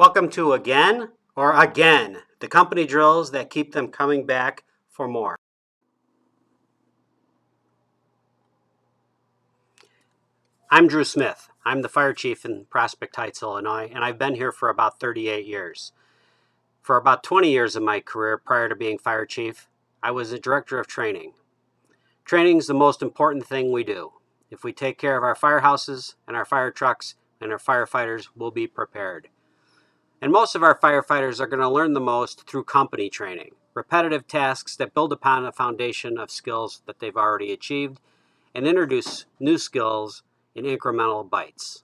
Welcome to Again or Again, the company drills that keep them coming back for more. I'm Drew Smith. I'm the fire chief in Prospect Heights, Illinois, and I've been here for about 38 years. For about 20 years of my career prior to being fire chief, I was a director of training. Training is the most important thing we do. If we take care of our firehouses and our fire trucks and our firefighters, we'll be prepared. And most of our firefighters are going to learn the most through company training, repetitive tasks that build upon a foundation of skills that they've already achieved and introduce new skills in incremental bites.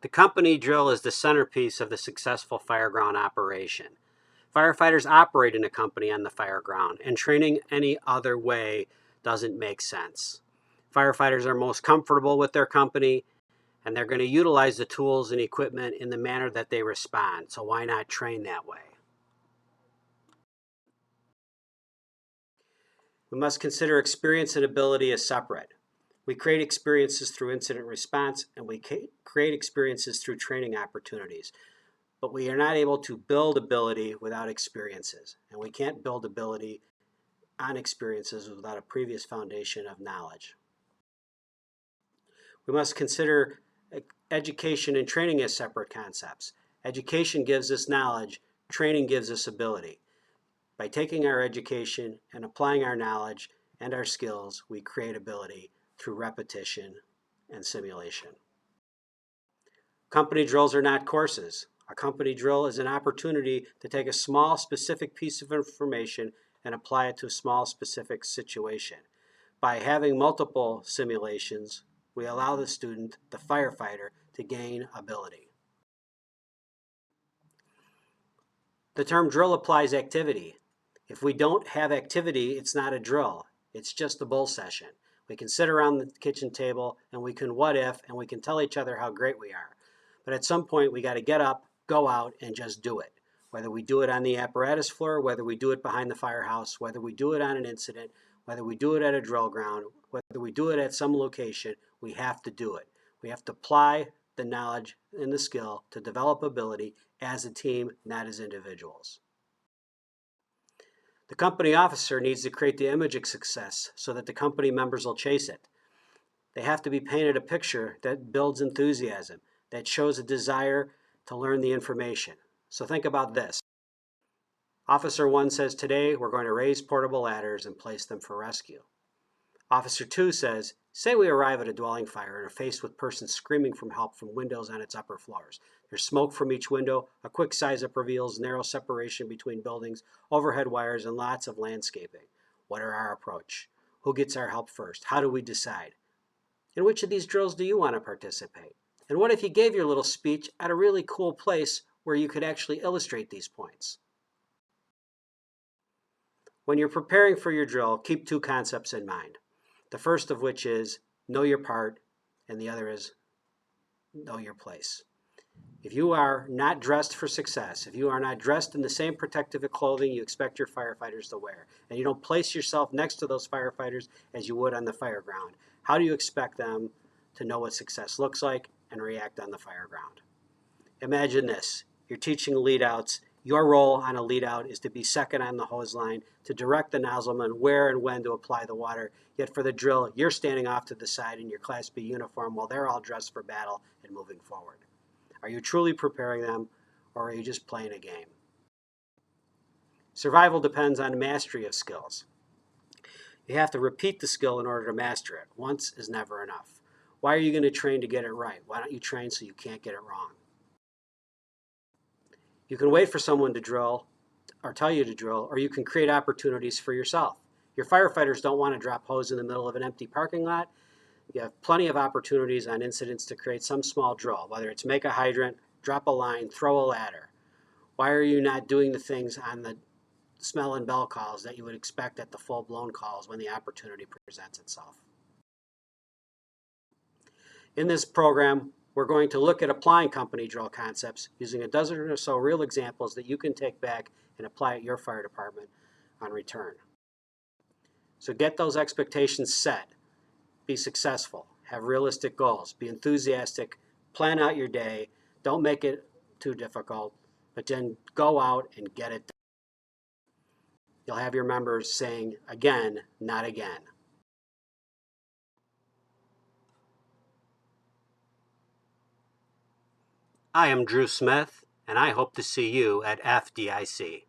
The company drill is the centerpiece of the successful fireground operation. Firefighters operate in a company on the fireground, and training any other way doesn't make sense. Firefighters are most comfortable with their company, and they're going to utilize the tools and equipment in the manner that they respond. So why not train that way? We must consider experience and ability as separate. We create experiences through incident response, and we create experiences through training opportunities. But we are not able to build ability without experiences, and we can't build ability on experiences without a previous foundation of knowledge. We must consider education and training as separate concepts. Education gives us knowledge, training gives us ability. By taking our education and applying our knowledge and our skills, we create ability through repetition and simulation. Company drills are not courses. A company drill is an opportunity to take a small specific piece of information and apply it to a small specific situation. By having multiple simulations, we allow the student, the firefighter, to gain ability. The term drill applies activity. If we don't have activity, it's not a drill. It's just a bull session. We can sit around the kitchen table and we can what if and we can tell each other how great we are. But at some point we got to get up, go out, and just do it. Whether we do it on the apparatus floor, whether we do it behind the firehouse, whether we do it on an incident, whether we do it at a drill ground, whether we do it at some location, we have to do it. We have to apply the knowledge and the skill to develop ability as a team, not as individuals. The company officer needs to create the image of success so that the company members will chase it. They have to be painted a picture that builds enthusiasm, that shows a desire to learn the information. So think about this. Officer 1 says, today we're going to raise portable ladders and place them for rescue. Officer 2 says, say we arrive at a dwelling fire and are faced with persons screaming for help from windows on its upper floors. There's smoke from each window, a quick size-up reveals narrow separation between buildings, overhead wires, and lots of landscaping. What are our approach? Who gets our help first? How do we decide? In which of these drills do you want to participate? And what if you gave your little speech at a really cool place where you could actually illustrate these points? When you're preparing for your drill, keep two concepts in mind. The first of which is know your part, and the other is know your place. If you are not dressed for success, if you are not dressed in the same protective clothing you expect your firefighters to wear, and you don't place yourself next to those firefighters as you would on the fire ground, how do you expect them to know what success looks like and react on the fire ground? Imagine this. You're teaching lead outs. Your role on a lead out is to be second on the hose line, to direct the nozzleman where and when to apply the water. Yet for the drill, you're standing off to the side in your Class B uniform while they're all dressed for battle and moving forward. Are you truly preparing them, or are you just playing a game? Survival depends on mastery of skills. You have to repeat the skill in order to master it. Once is never enough. Why are you going to train to get it right? Why don't you train so you can't get it wrong? You can wait for someone to drill or tell you to drill, or you can create opportunities for yourself. Your firefighters don't want to drop hose in the middle of an empty parking lot. You have plenty of opportunities on incidents to create some small drill, whether it's make a hydrant, drop a line, throw a ladder. Why are you not doing the things on the smell and bell calls that you would expect at the full-blown calls when the opportunity presents itself? In this program, we're going to look at applying company drill concepts using a dozen or so real examples that you can take back and apply at your fire department on return. So get those expectations set. Be successful. Have realistic goals. Be enthusiastic. Plan out your day. Don't make it too difficult, but then go out and get it done. You'll have your members saying, again, not again. I am Drew Smith, and I hope to see you at FDIC.